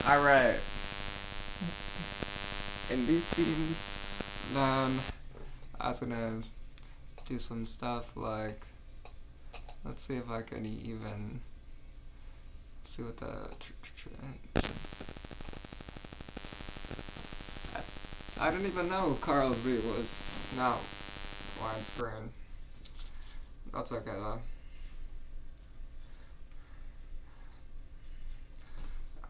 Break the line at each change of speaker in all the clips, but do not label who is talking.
Alright. In these scenes, then I was gonna do some stuff like, let's see if I can even see what the I didn't even know Carl Z was now widescreen. That's okay though.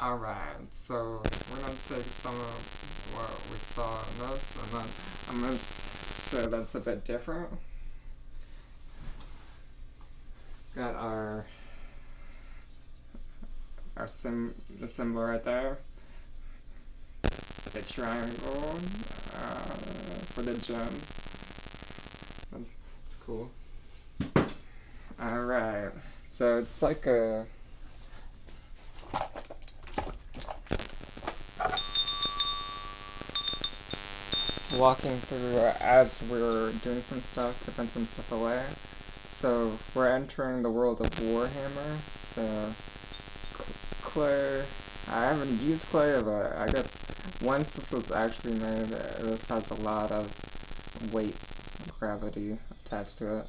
Alright, so we're gonna take some of what we saw in this, and then I'm gonna say that's a bit different. Got the symbol right there, the triangle for the gem. That's cool. Alright, so it's like a walking through as we were doing some stuff, tipping some stuff away. So we're entering the world of Warhammer. So clay, I haven't used clay, but I guess once this was actually made, this has a lot of weight, gravity attached to it.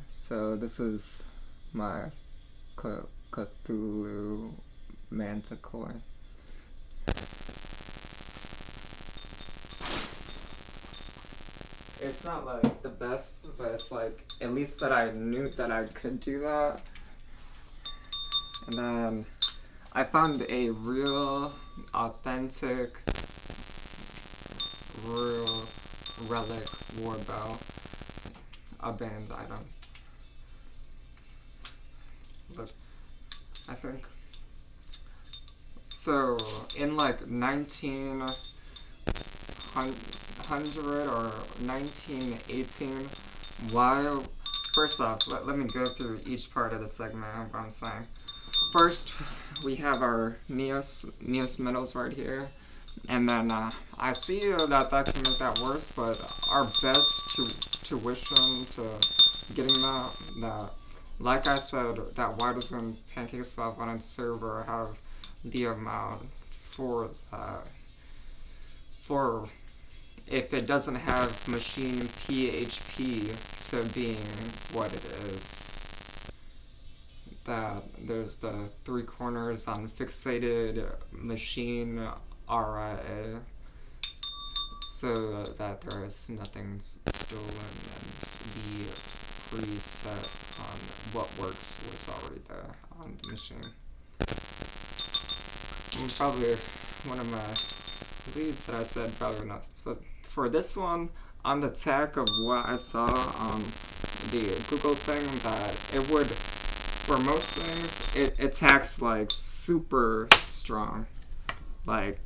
So this is my Cthulhu Manticore. It's not like the best, but it's like at least that I knew that I could do that. And then I found a real, authentic, real relic war bell, a band item. Look, I think. So in like 1900 or 1918, while first off, let me go through each part of the segment of what I'm saying. First, we have our Neos metals right here, and then I see that can make that worse, but our best tuition to getting that, like I said, that Why Doesn't Pancake Swap on its server have the amount for for if it doesn't have machine PHP to being what it is. That there's the three corners on fixated machine RIA, so that there is nothing stolen and the preset on what works was already there on the machine. And probably one of my leads that I said probably not, but for this one, on the tech of what I saw on the Google thing, that it would, for most things, it attacks like super strong. Like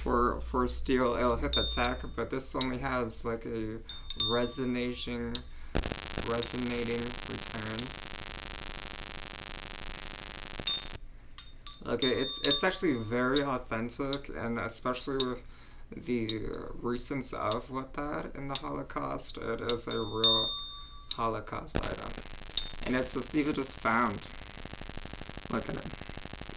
for steel, it'll hit the tech, but this only has like a resonating return. Okay, it's actually very authentic, and especially with the recence of what that in the Holocaust, it is a real Holocaust item. And it's just even just found. Look at it.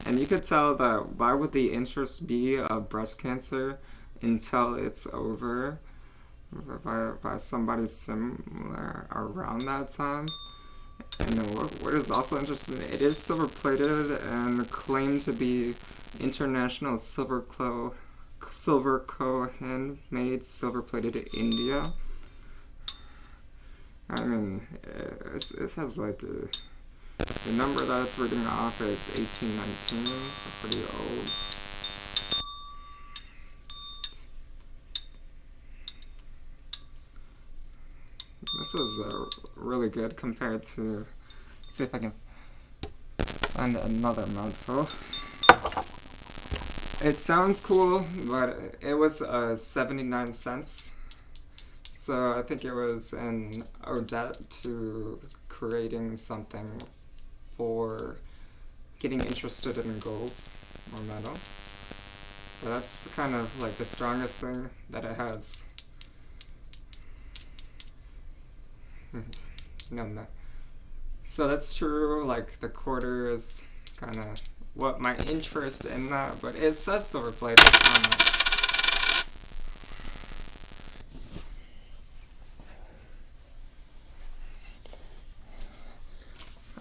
And you could tell that why would the interest be of breast cancer until it's over by somebody similar around that time. And what is also interesting, it is silver plated and claimed to be International Silver Co. handmade silver plated in India. I mean, it has like the number that it's reading off is 1819, pretty old. This is really good compared to, see if I can find another model. It sounds cool, but it was 79 cents. So I think it was an Odette to creating something for getting interested in gold or metal. But that's kind of like the strongest thing that it has. No. So that's true, like the quarter is kind of what my interest in that, but it says Silver Play on it.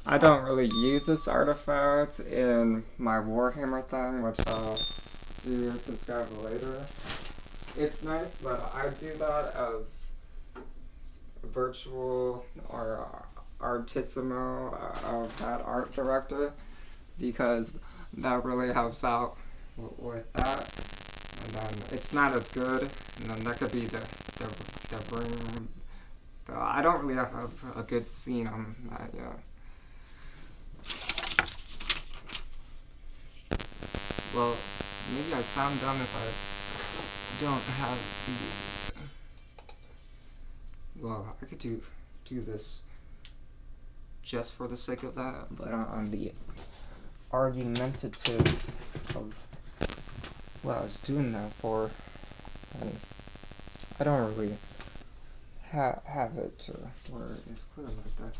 I don't really use this artifact in my Warhammer thing, which I'll do subscribe later. It's nice that I do that as virtual or artissimo of that art director, because that really helps out with that. And then it's not as good, and then that could be the room. I don't really have a good scene on that yet. Well, maybe I sound dumb if I don't have the. Well, I could do this just for the sake of that, but on the argumentative of what I was doing that for, and I don't really have it to where it's clear like that.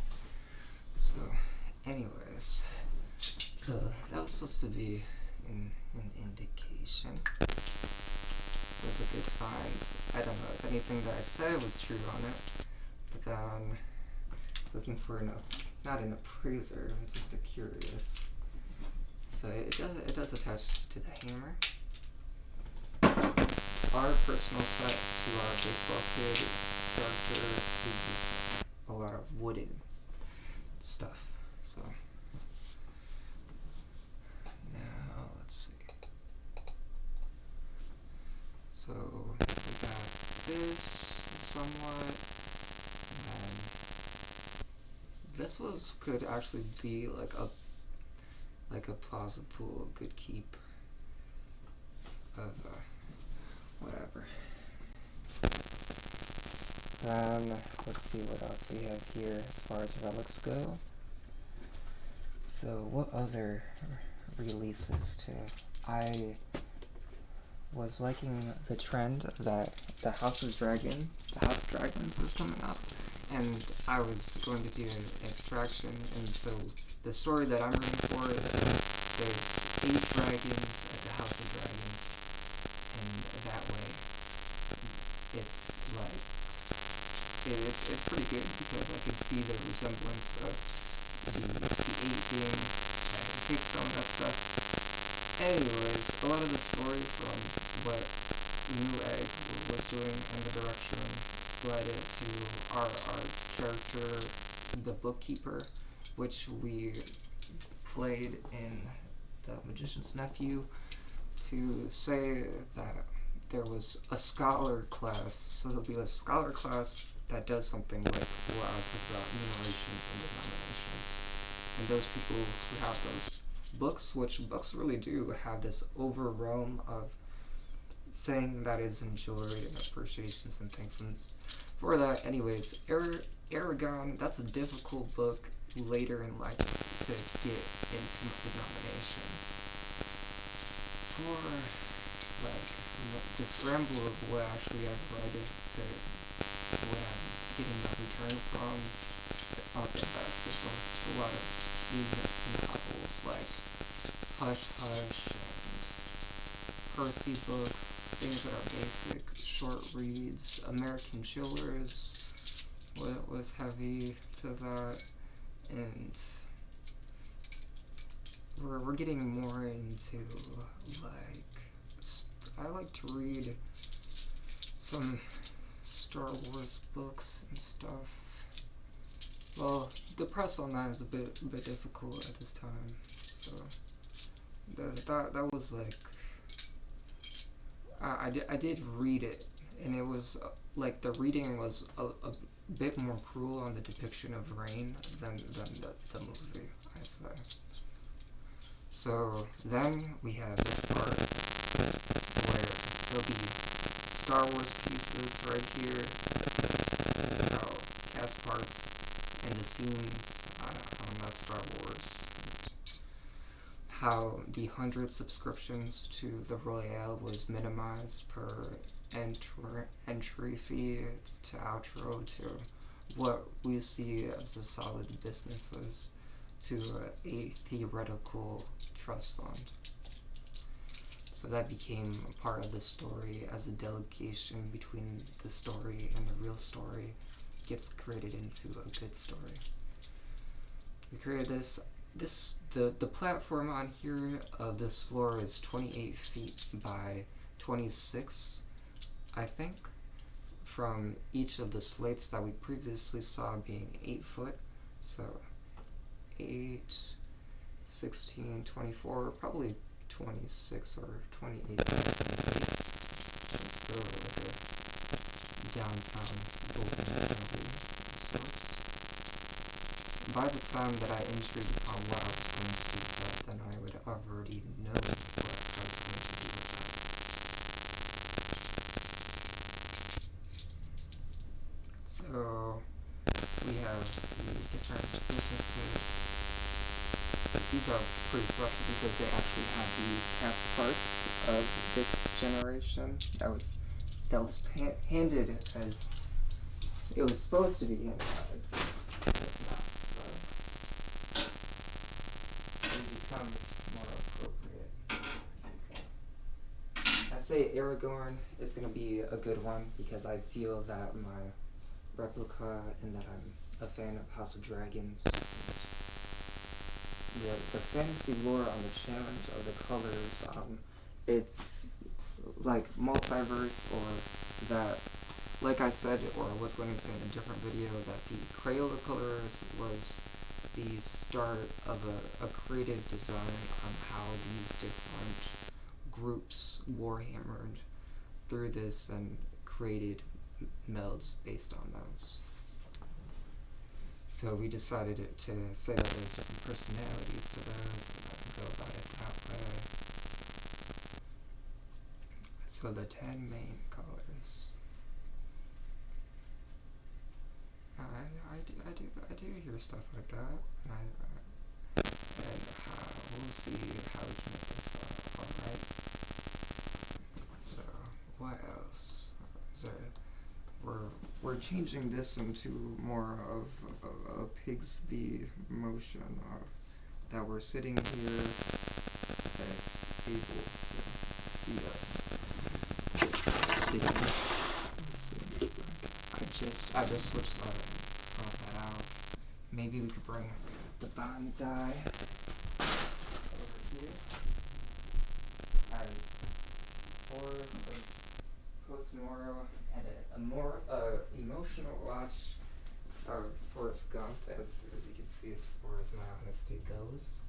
So, anyways, so that was supposed to be an indication. It was a good find. I don't know if anything that I said was true on it, but then I was looking for not an appraiser, just a curious. So it does attach to the hammer. Our personal set to our baseball kid character uses a lot of wooden stuff. So now let's see. So we got this somewhat, and this could actually be like a plausible good keep of whatever. Then let's see what else we have here as far as relics go. So what other releases too? I was liking the trend that the House of Dragons is coming up, and I was going to do an extraction, and so the story that I'm rooting for is there's 8 dragons at the House of Dragons, and that way it's like it's pretty good because I can see the resemblance of the 8 being take some of that stuff. Anyways, a lot of the story from what New Egg was doing and the direction led it to our character, the bookkeeper, which we played in The Magician's Nephew, to say that there was a scholar class. So there'll be a scholar class that does something like what I was talking about, numerations and denominations. And those people who have those books, which books really do have this over realm of saying that is enjoyed and appreciations and things for that. Anyways, Aragon, that's a difficult book later in life to get into the nominations. For like the scramble of what actually I've read to what I'm getting a return from, it's not the best. It's a lot of teen novels like Hush Hush and Percy books, things that are basic, short reads. American Chillers was heavy to that, and we're getting more into like I like to read some Star Wars books and stuff. Well, the press on that is a bit difficult at this time, so that was like I did read it, and it was like the reading was a bit more cruel on the depiction of rain than the movie, I say. So then we have this part where there'll be Star Wars pieces right here, cast parts and the scenes on that Star Wars. How the 100 subscriptions to the Royale was minimized per entry fee to outro to what we see as the solid businesses to a theoretical trust fund. So that became a part of the story as a delegation between the story and the real story gets created into a good story. We created the platform on here of this floor is 28 feet by 26, I think, from each of the slates that we previously saw being 8 foot. So 8, 16, 24, probably 26 or 28. Let's go like a downtown golden source. By the time that I entered on what I was going to do with that, then I would have already known what I was going to do with that. So we have the different businesses. These are pretty special because they actually have the past parts of this generation that was handed as it was supposed to be handed out as this. It's not. Become more appropriate. I say Aragorn is going to be a good one because I feel that my replica and that I'm a fan of House of Dragons. The fantasy lore on the challenge of the colors, it's like multiverse, or that, like I said, or I was going to say in a different video, that the Crayola colors was the start of a creative design on how these different groups warhammered through this and created melds based on those. So we decided to say that there's different personalities to those and go about it that way. So the 10 main colors. I do hear stuff like that, and we'll see how we can make this alright. So what else? Is there? We're changing this into more of a Pigsby motion, that we're sitting here that's able to see us. Sitting. Let's see. I just switched all that out. Maybe we could bring the bonsai over here. Or the post-mortem and a more emotional watch of Forrest Gump, as you can see, as far as my honesty goes.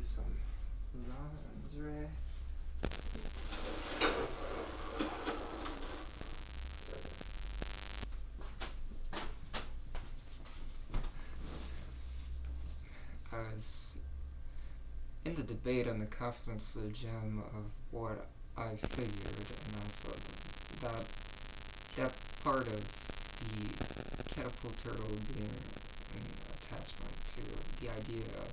Some laundry. I was in the debate on the confidence of the gem of what I figured, and I saw that part of the catapult turtle being an attachment to the idea of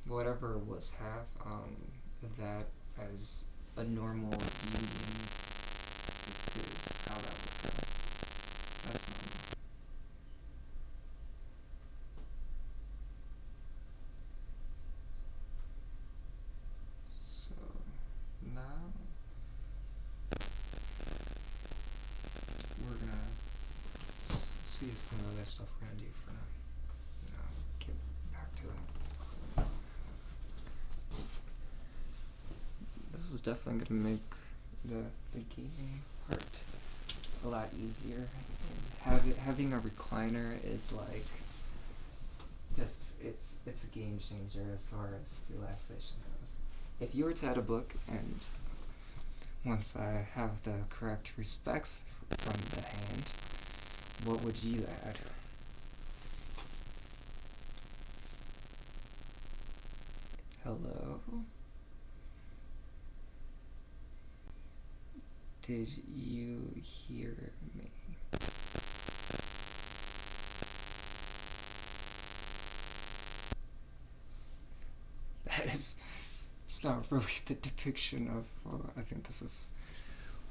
whatever was half on that as a normal union is how that would go. That's normal. So now we're gonna see some of the other stuff we're gonna do for now. Get back to that. This is definitely going to make the gaming part a lot easier. And having a recliner is like just it's a game changer as far as relaxation goes. If you were to add a book, and once I have the correct respects from the hand, what would you add? Hello? Did you hear me? that is, it's not really the depiction of, well, I think this is,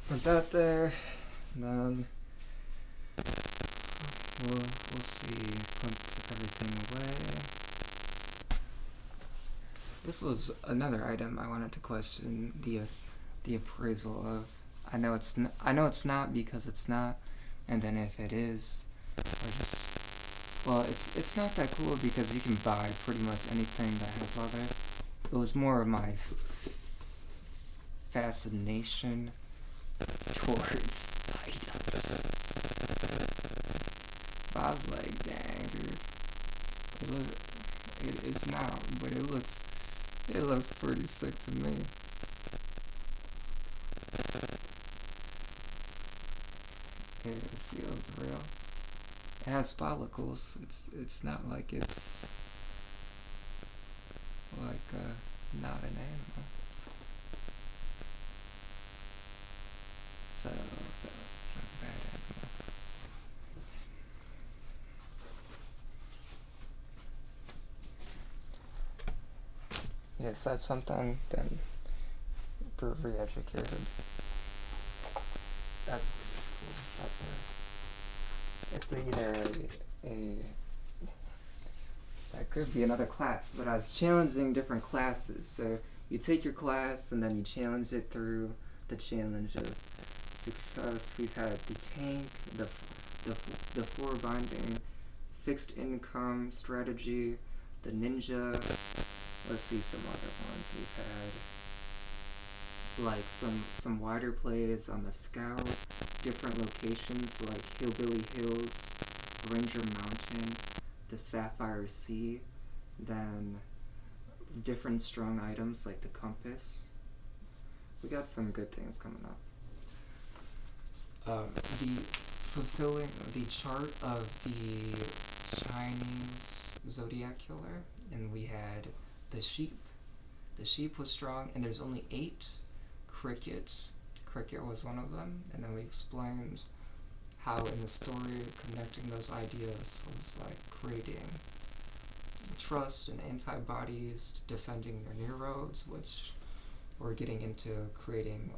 put that there, and then we'll see, put everything away. This was another item I wanted to question the appraisal of. I know it's not because it's not, and then if it is, or just, well, it's not that cool because you can buy pretty much anything that has leather. It was more of my fascination towards items. But I was like, dang, dude, it is now, but it looks pretty sick to me. It feels real. It has follicles. It's not like it's like not an animal. So not a bad animal. Yeah, said something, then re-educated. That's cool. It's either a that could be another class, but I was challenging different classes. So you take your class and then you challenge it through the challenge of success. We've had the tank, the four binding, fixed income strategy, the ninja. Let's see some other ones we've had. Like some wider plays on the scout, different locations like Hillbilly Hills, Ranger Mountain, the Sapphire Sea, then different strong items like the compass. We got some good things coming up. The chart of the Chinese zodiac killer, and we had the sheep. The sheep was strong, and there's only 8. Cricket was one of them, and then we explained how in the story connecting those ideas was like creating trust and antibodies, defending your neurodes, which we're getting into creating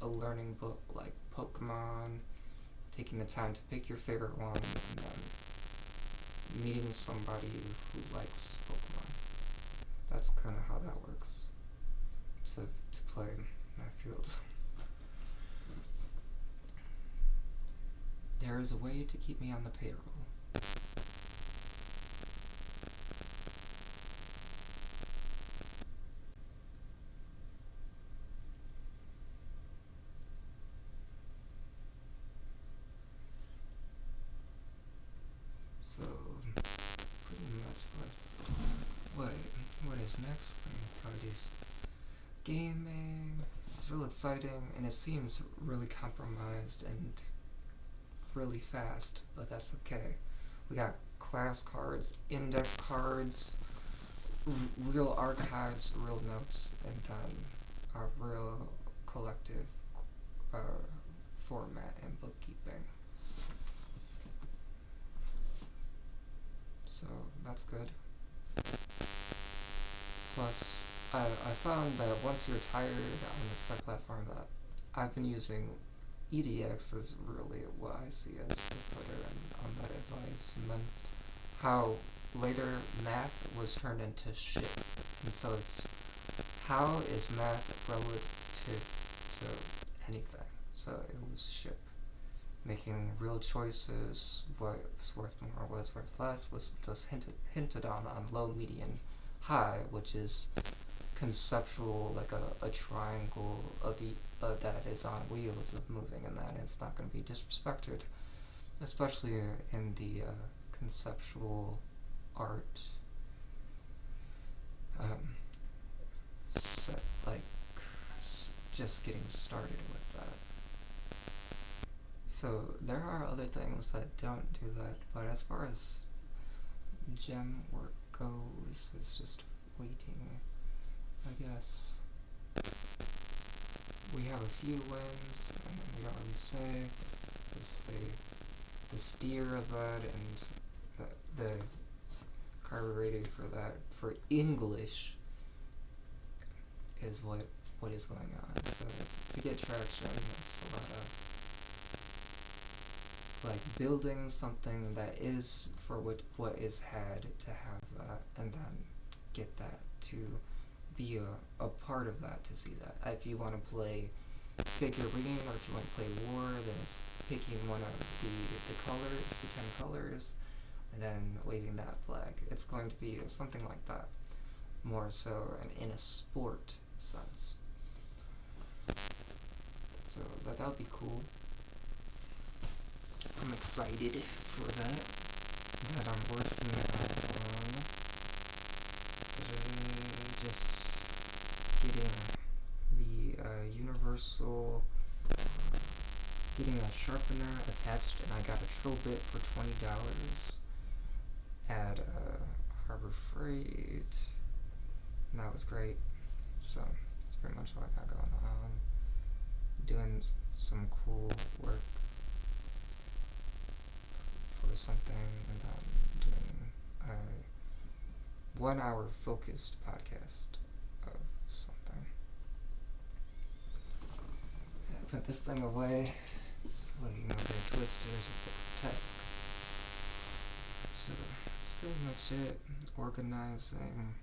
a learning book like Pokemon, taking the time to pick your favorite one, and then meeting somebody who likes Pokemon. That's kind of how that works to play my field. There is a way to keep me on the payroll. So, pretty much what is next? Parties. Gaming. It's real exciting, and it seems really compromised and really fast, but that's okay. We got class cards, index cards, real archives, real notes, and then our real collective format and bookkeeping. So that's good. Plus, I found that once you're tired on the site platform that I've been using, EDX is really what I see as the footer on that advice, and then how later math was turned into ship, and so it's how is math relative to anything, so it was ship. Making real choices, what was worth more, what was worth less, was just hinted on low, median, high, which is conceptual, like a triangle that is on wheels of moving in that, and it's not going to be disrespected, especially in the conceptual art just getting started with that. So there are other things that don't do that, but as far as gem work goes, it's just waiting, I guess. We have a few wins, and we don't really say. It's the steer of that, and the carburetor for that, for English,
is what is going on. So to get traction, it's a lot of like building something that is for what is had to have that, and then get that to be a part of that, to see that. If you want to play figurine, or if you want to play war, then it's picking one of the colors, the 10 colors, and then waving that flag. It's going to be something like that, more so in a sport sense. So that'll be cool. I'm excited for that. That I'm working on just getting the universal, getting a sharpener attached, and I got a trill bit for $20 at Harbor Freight, and that was great. So that's pretty much what I got going on. Doing some cool work for something, and then doing a 1 hour focused podcast of something. I put this thing away. It's looking a bit twisted, grotesque. So that's pretty much it. Organizing.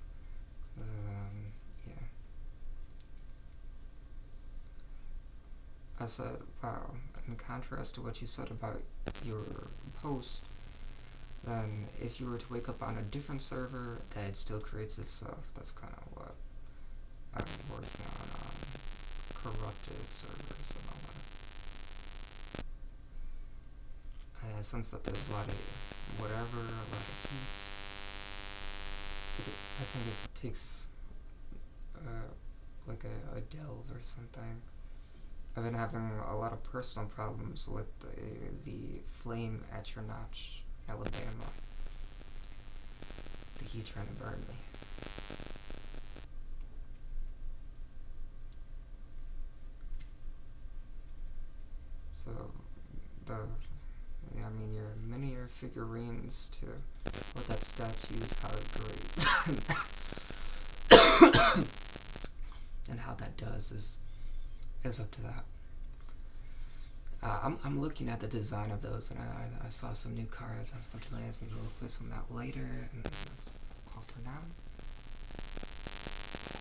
Yeah. I said, wow, in contrast to what you said about your post, then if you were to wake up on a different server, that it still creates itself. That's kind of what I'm working on corrupted servers and all that. I sense that there's a lot of whatever, a lot of heat. I think it takes like a delve or something. I've been having a lot of personal problems with the flame at your notch, Alabama. The heat trying to burn me. So I mean, your miniature figurines to what that statues, how it grades, and how that does is up to that. I'm looking at the design of those, and I saw some new cards. I was about to maybe we'll play some of that later, and that's all for now.